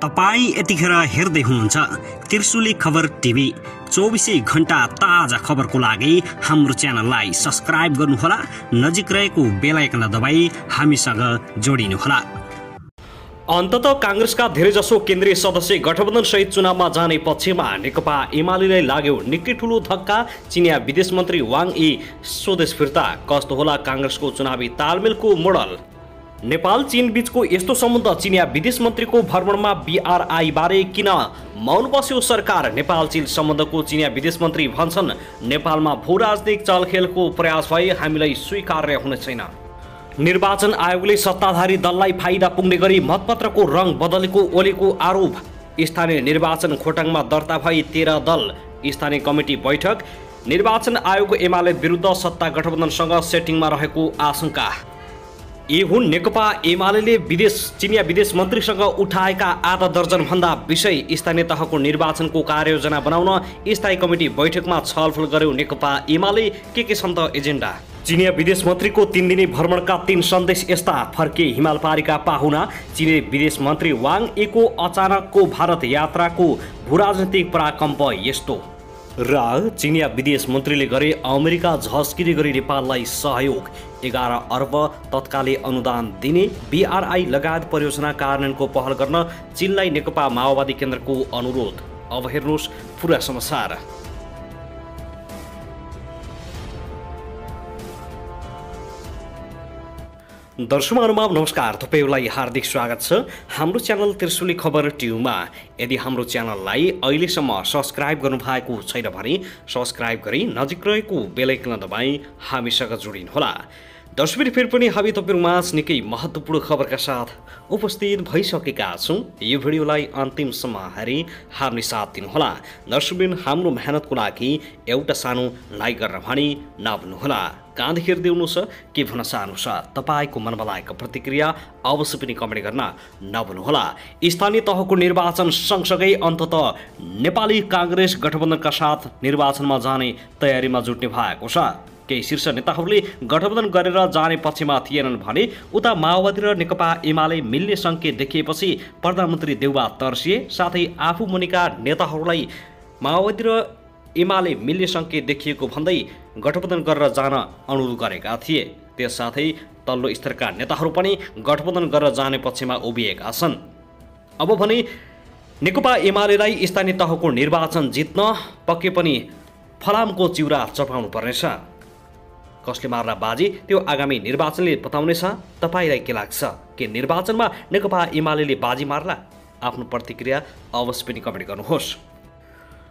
तपाई यतिखेर हेर्दै हुनुहुन्छ त्रिशुली खबर टिभी। 24 घण्टा ताजा खबरको लागि हाम्रो च्यानललाई सब्स्क्राइब गर्नुहोला, नजिक रहेको बेल आइकन दबाई हामीसँग जोडिनुहोला। अन्तत कांग्रेसका धेरैजसो केन्द्रीय सदस्य गठबन्धन सहित चुनावमा जाने पक्षमा नेकपा एमालेलाई लाग्यो निकै ठूलो धक्का। चिनिया विदेश मन्त्री वाङ यी स्वदेश फिर्ता। कस्तो होला कांग्रेसको चुनावी तालमेलको मोडल? नेपाल चीन बीचको यस्तो सम्बन्ध? चिनिया विदेश मन्त्रीको भ्रमणमा बीआरआई बारे किन मौन बस्यो सरकार? नेपाल चीन सम्बन्धको चिनिया विदेश मन्त्री भन्छन् नेपालमा भू राजनीतिक चलखेलको प्रयास भए हामीलाई स्वीकार्य हुने छैन। निर्वाचन आयोगले सत्ताधारी दललाई फाइदा पुग्ने गरी मतपत्रको रङ बदलेको ओलीको आरोप। स्थानीय निर्वाचन खोटाङमा दर्ता भई 13 दल। स्थानीय कमिटी बैठक। निर्वाचन आयोग एमाले विरुद्ध सत्ता गठबन्धनसँग सेटिङमा रहेको आशंका। यी हुन् नेकपा एमाले चिनिया विदेश मन्त्रीसँग उठाएका आधा दर्जन भन्दा विषय। स्थानीय तहको निर्वाचनको कार्ययोजना बनाउन स्थायी कमिटी बैठकमा छलफल गर्यो नेकपा एमाले। के छन् त एजेन्डा? चिनिया विदेश मन्त्रीको 3 दिने भ्रमणका 3 सन्देश यस्ता। फर्के हिमाल पारीका पाहुना। चिनिया विदेश मन्त्री वाङ यीको अचानकको भारत यात्राको भूराजनीतिक पराकम्प यस्तो। र चिनिया विदेश मन्त्रीले गरे अमेरिका झस्किने गरी नेपाललाई सहयोग। 11 अर्ब तत्कालै अनुदान दिने। बीआरआई लगायत परियोजना कार्यान्वयनको पहल गर्न चीनलाई नेकपा माओवादी केन्द्रको अनुरोध। अब हेर्नुहोस् पुरा समाचार। दर्शकहरूमा नमस्कार, तपाईलाई हार्दिक स्वागत छ हाम्रो च्यानल त्रिशुली खबर टिभीमा। यदि हाम्रो च्यानललाई अहिलेसम्म सब्स्क्राइब गर्नुभएको छैन भने सब्स्क्राइब गरी नजिक रहेको बेल आइकन दबाई हामीसँग जोडिनुहोला। दर्शक फेरि पनि हामी तपाईहरुमाझ निकै महत्त्वपूर्ण खबरका साथ उपस्थित भइसकेका छौं। यो भिडियोलाई अन्तिमसम्म हेरी हामी साथ दिनुहोला। दर्शकबिन हाम्रो मेहनतको लागि एउटा सानो लाइक गर्न भनी नभुल्नुहोला। कहाँ हेर्दै हुनुहुन्छ, के भन्न चाहनुहुन्छ, तपाईको मनमा लागेको प्रतिक्रिया अवश्य पनि कमेन्ट गर्न नभुल्नुहोला। स्थानीय तहको निर्वाचन सँगसँगै अन्ततः नेपाली कांग्रेस गठबन्धनका साथ निर्वाचनमा जाने तयारीमा जुट्ने भएको छ। केही शीर्ष नेताहरूले गठबन्धन गरेर जाने पक्षमा थिएनन् भने उता माओवादी र नेकपा एमाले मिल्ने संकेत देखिएपछि प्रधानमन्त्री देउबा तर्सिए। साथै आफू मुनिका नेताहरूलाई माओवादी र एमाले मिल्ने संकेत देखिएको भन्दै गठबन्धन गरेर जान अनुरोध गरेका थिए। त्यससाथै तल्लो स्तरका नेताहरू पनि गठबन्धन गरेर जाने पक्षमा उभिएका छन्। अब भने नेकपा एमालेलाई स्थानीय तहको निर्वाचन जित्न पक्कै पनि फलामको चिउरा चपाउनु पर्नेछ। कसले मार्ला बाजी त्यो आगामी निर्वाचनले बताउनेछ। तपाईलाई के लाग्छ, के निर्वाचनमा नेकपा एमालेले बाजी मार्ला? आफ्नो प्रतिक्रिया अवश्य पनि कमेन्ट गर्नुहोस्।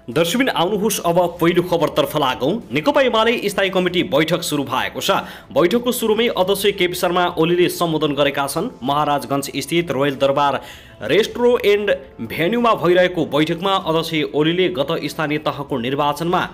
दर्शकबिन आउनुहोस् अब पहिलो खबरतर्फ लागौं। नेकपा एमाले स्थायी कमिटी बैठक सुरु भएको छ। बैठकको सुरुमै अध्यक्ष केपी शर्मा ओलीले सम्बोधन गरेका छन्। महाराजगञ्ज स्थित रोयल दरबार रेस्ट्रो एन्ड भेन्यूमा भइरहेको बैठकमा अध्यक्ष ओलीले गत स्थानीय तहको निर्वाचनमा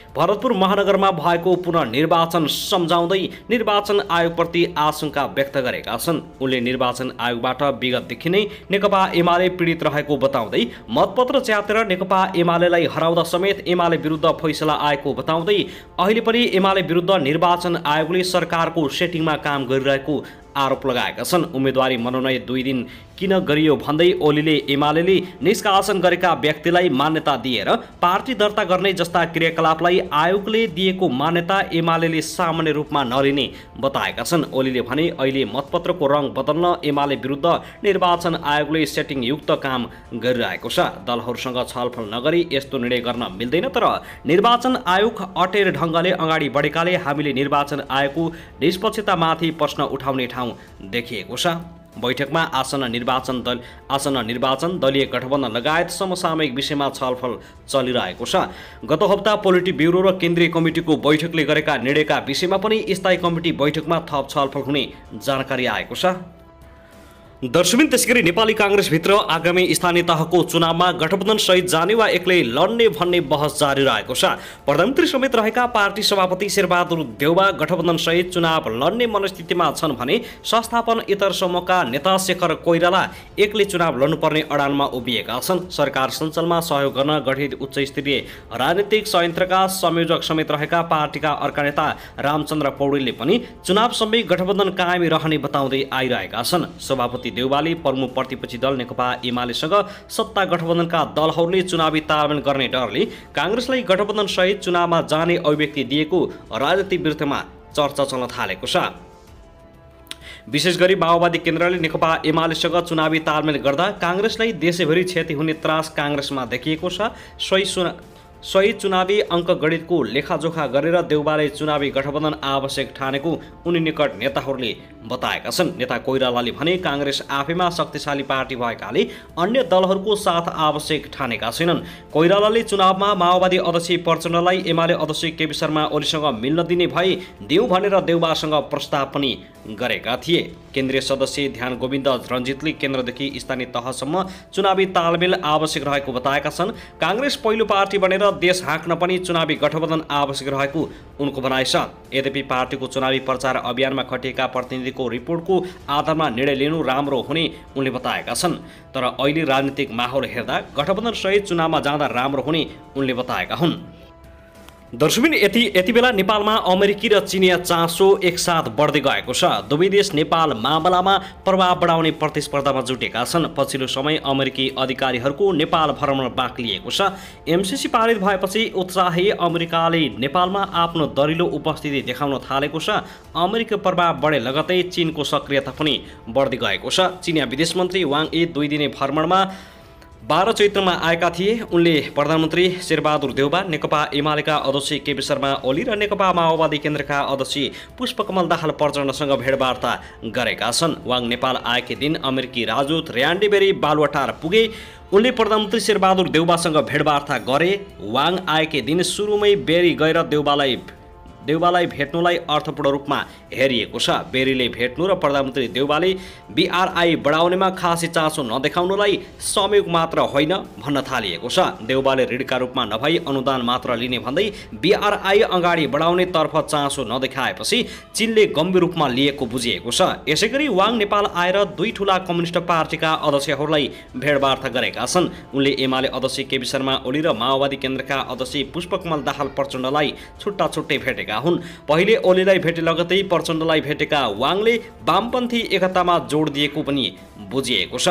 भरतपुर महानगरमा भएको पुनः निर्वाचन सम्झाउँदै निर्वाचन आयोगप्रति आशंका व्यक्त गरेका छन्। उनले निर्वाचन आयोगबाट विगतदेखि नै नेकपा एमाले पीडित रहेको बताउँदै मतपत्र च्यातेर नेकपा एमालेलाई हराउँदा समेत एमाले विरुद्ध फैसला आएको बताउँदै अहिले पनि एमाले विरुद्ध निर्वाचन आयोगले सरकारको सेटिङमा काम गरिरहेको आरोप लगाएका छन्। उम्मेदवारी मनोनयन 2 दिन किन गरियो भन्दै ओलीले एमालेले निष्कासन गरेका व्यक्तिलाई मान्यता दिएर पार्टी दर्ता गर्ने जस्ता क्रियाकलापलाई आयोगले दिएको मान्यता एमालेले सामान्य रूपमा नलिने बताएका छन्। ओलीले भने अहिले मतपत्रको रङ बदल्न एमाले विरुद्ध निर्वाचन आयोगले सेटिङ युक्त काम गरिरहेको छ। दलहरूसँग छलफल नगरी यस्तो निर्णय गर्न मिल्दैन, तर निर्वाचन आयोग अटेर ढङ्गले अगाडि बढेकाले हामीले निर्वाचन आयोगको निष्पक्षतामाथि प्रश्न उठाउने ठाउँ देखिएको छ। बैठकमा आसन्न निर्वाचन दलीय गठबन्धन लगायत समसामयिक विषयमा छलफल चलिरहेको छ। गत हप्ता पोलिटी ब्युरो र केन्द्रीय कमिटीको बैठकले गरेका निर्णयका विषयमा पनि स्थायी कमिटी बैठकमा थप छलफल हुने जानकारी आएको छ। दर्शकबिन त्यसैगरी नेपाली कांग्रेसभित्र आगामी स्थानीय तहको चुनावमा गठबन्धन सहित जाने वा एक्लै लड्ने भन्ने बहस जारी रहेको छ। प्रधानमन्त्री समेत रहेका पार्टी सभापति शेरबहादुर देउबा गठबन्धन सहित चुनाव लड्ने मनस्थितिमा छन् भने संस्थापन इतर समूहका नेता शेखर कोइराला एक्लै चुनाव लड्नुपर्ने अडानमा उभिएका छन्। सरकार सञ्चालनमा सहयोग गर्न गठित उच्च स्तरीय राजनीतिक संयन्त्रका संयोजक समेत रहेका पार्टीका अर्का नेता रामचन्द्र पौडेलले पनि चुनाव समय गठबन्धन कायम रहने बताउँदै आइरहेका छन्। सभापति प्रधानमन्त्री देउवाले प्रमुख प्रतिपक्षी दल नेकपा एमालेसँग सत्ता गठबन्धनका दलहरूले चुनावी तालमेल गर्ने डरले काङ्ग्रेसलाई गठबन्धनसहित चुनावमा जाने अभिव्यक्ति दिएको राजनीति विरुद्धमा चर्चा चल्न थालेको छ। विशेष गरी माओवादी केन्द्रले नेकपा एमालेसँग चुनावी तालमेल गर्दा काङ्ग्रेसलाई देशैभरि क्षति हुने त्रास काङ्ग्रेसमा देखिएको छ। सही चुनावी अङ्कगणितको लेखाजोखा गरेर देउवाले चुनावी गठबन्धन आवश्यक ठानेको उनी निकट नेताहरूले बताएका छन्। नेता कोइरालाले भने काङ्ग्रेस आफैमा शक्तिशाली पार्टी भएकाले अन्य दलहरूको साथ आवश्यक ठानेका छैनन्। कोइरालाले चुनावमा माओवादी अध्यक्ष प्रचण्डलाई एमाले अध्यक्ष केपी शर्मा ओलीसँग मिल्न दिने भए देऊ भनेर देउवासँग प्रस्ताव पनि गरेका थिए। केन्द्रीय सदस्य ध्यान गोविन्द रञ्जितले केन्द्रदेखि स्थानीय तहसम्म चुनावी तालमेल आवश्यक रहेको बताएका छन्। काङ्ग्रेस पहिलो पार्टी बनेर देश हाँक्न पनि चुनावी गठबन्धन आवश्यक रहेको उनको भनाइ छ। यद्यपि पार्टीको चुनावी प्रचार अभियानमा खटिएका प्रतिनिधिको रिपोर्टको आधारमा निर्णय लिनु राम्रो हुने उनले बताएका छन्। तर अहिले राजनीतिक माहौल हेर्दा गठबन्धनसहित चुनावमा जाँदा राम्रो हुने उनले बताएका हुन्। दर्शकबिन यति बेला नेपालमा अमेरिकी र चिनिया चासो एकसाथ बढ्दै गएको छ। दुवै देश नेपाल मामलामा प्रभाव बढाउने प्रतिस्पर्धामा जुटेका छन्। पछिल्लो समय अमेरिकी अधिकारीहरूको नेपाल भ्रमण बाक्लिएको छ। एमसीसी पारित भएपछि उत्साही अमेरिकाले नेपालमा आफ्नो दरिलो उपस्थिति देखाउन थालेको छ। अमेरिकी प्रभाव बढे लगतै चीनको सक्रियता पनि बढ्दै गएको छ। चिनिया विदेश मन्त्री वाङ यी 2 दिने भ्रमणमा 12 चैत्रमा आएका थिए। उनले प्रधानमन्त्री शेरबहादुर देउवा, नेकपा एमालेका अध्यक्ष केपी शर्मा ओली र नेकपा माओवादी केन्द्रका अध्यक्ष पुष्पकमल दाहाल प्रचण्डसँग भेटवार्ता गरेका छन्। वाङ नेपाल आएकै दिन अमेरिकी राजदूत र्यान्डी बेरी बालुवाटार पुगे। उनले प्रधानमन्त्री शेरबहादुर देउवासँग भेटवार्ता गरे। वाङ आएकै दिन सुरुमै बेरी गएर देउवालाई भेट्नुलाई अर्थपूर्ण रूपमा हेरिएको छ। बेरीले भेट्नु र प्रधानमन्त्री देउवाले बीआरआई बढाउनेमा खासै चासो नदेखाउनुलाई संयोग मात्र होइन भन्न थालिएको छ। देउवाले ऋणका रूपमा नभई अनुदान मात्र लिने भन्दै बीआरआई अगाडि बढाउने तर्फ चासो नदेखाएपछि चीनले गम्भीर रूपमा लिएको बुझिएको छ। यसैगरी वाङ नेपाल आएर 2 ठूला कम्युनिस्ट पार्टीका अध्यक्षहरूलाई भेटवार्ता गरेका छन्। उनले एमाले अध्यक्ष केपी शर्मा ओली र माओवादी केन्द्रका अध्यक्ष पुष्पकमल दाहाल प्रचण्डलाई छुट्टा छुट्टै भेटेका हुन्। पहिले ओलीलाई भेटे लगतै प्रचण्डलाई भेटेका वाङले वामपन्थी एकतामा जोड दिएको पनि बुझिएको छ।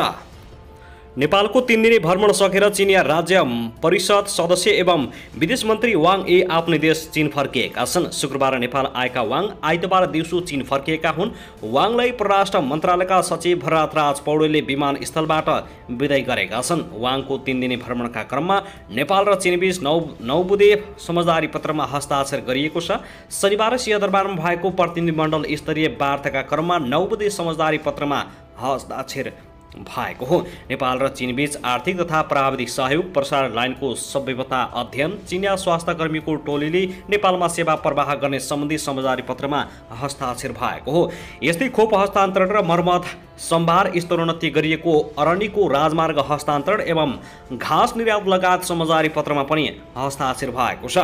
नेपालको 3 दिने भ्रमण सकेर चिनिया राज्य परिषद सदस्य एवं विदेश मन्त्री वाङ यी आफ्नो देश चीन फर्किएका छन्। शुक्रबार नेपाल आएका वाङ आइतबार दिउँसो चीन फर्किएका हुन्। वाङलाई परराष्ट्र मन्त्रालयका सचिव भरतराज पौडेलले विमानस्थलबाट विदाई गरेका छन्। वाङको 3 दिने भ्रमणका क्रममा नेपाल र चीनबीच 9 बुँदे समझदारी पत्रमा हस्ताक्षर गरिएको छ। शनिबार सिंहदरबारमा भएको प्रतिनिधिमण्डल स्तरीय वार्ताका क्रममा 9 बुँदे समझदारी पत्रमा हस्ताक्षर भएको हो। नेपाल र चीनबीच आर्थिक तथा प्राविधिक सहयोग, प्रसारण लाइनको सभ्यता अध्ययन, चिनिया स्वास्थ्यकर्मीको टोलीले नेपालमा सेवा प्रवाह गर्ने सम्बन्धी समझदारी पत्रमा हस्ताक्षर भएको हो। यस्तै खोप हस्तान्तरण र मर्मत सम्भार स्तरोन्नति गरिएको अरण्यको राजमार्ग हस्तान्तरण एवं घाँस निर्यात लगायत समझदारी पत्रमा पनि हस्ताक्षर भएको छ।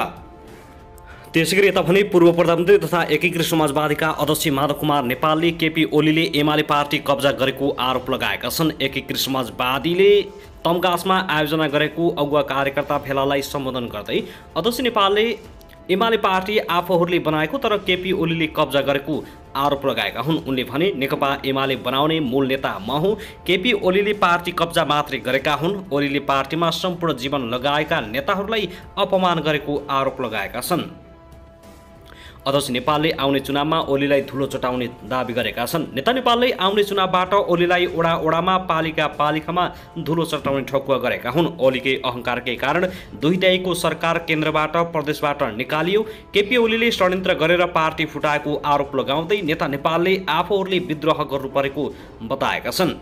त्यसैगरी यता भने पूर्व प्रधानमन्त्री तथा एकीकृत समाजवादीका अध्यक्ष माधव कुमार नेपालले केपी ओलीले एमाले पार्टी कब्जा गरेको आरोप लगाएका छन्। एकीकृत समाजवादीले तमगासमा आयोजना गरेको अगुवा कार्यकर्ता भेलालाई सम्बोधन गर्दै अध्यक्ष नेपालले एमाले पार्टी आफूहरूले बनाएको तर केपी ओलीले कब्जा गरेको आरोप लगाएका हुन्। उनले भने नेकपा एमाले बनाउने मूल नेता म हुँ, केपी ओलीले पार्टी कब्जा मात्रै गरेका हुन्। ओलीले पार्टीमा सम्पूर्ण जीवन लगाएका नेताहरूलाई अपमान गरेको आरोप लगाएका छन्। अध्यक्ष नेपालले आउने चुनावमा ओलीलाई धुलो चटाउने दाबी गरेका छन्। नेता नेपालले आउने चुनावबाट ओलीलाई ओडामा पालिकामा धुलो चटाउने ठोकुवा गरेका हुन्। ओलीकै अहंकारकै कारण दुईटैको सरकार केन्द्रबाट प्रदेशबाट निकालियो। केपी ओलीले षड्यन्त्र गरेर पार्टी फुटाएको आरोप लगाउँदै नेता नेपालले आफूहरूले विद्रोह गर्नु परेको बताएका छन्।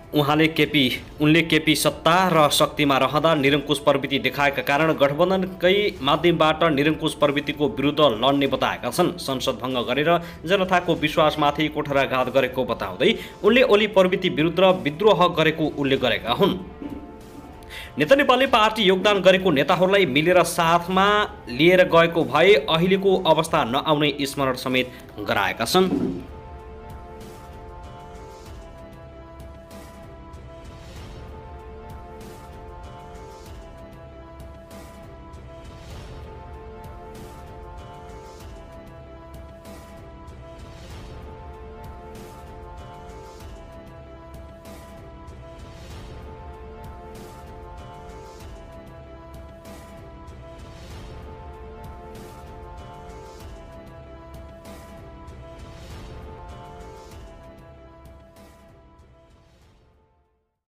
उनले केपी सत्ता र शक्तिमा रहँदा निरङ्कुश प्रवृत्ति देखाएका कारण गठबन्धनकै माध्यमबाट निरङ्कुश प्रवृत्तिको विरुद्ध लड्ने बताएका छन्। संसद भङ्ग गरेर जनताको विश्वासमाथि कोठराघात गरेको बताउँदै उनले ओली प्रवृत्ति विरुद्ध विद्रोह गरेको उल्लेख गरेका हुन्। नेता नेपालले पार्टी योगदान गरेको नेताहरूलाई मिलेर साथमा लिएर गएको भए अहिलेको अवस्था नआउने स्मरण समेत गराएका छन्।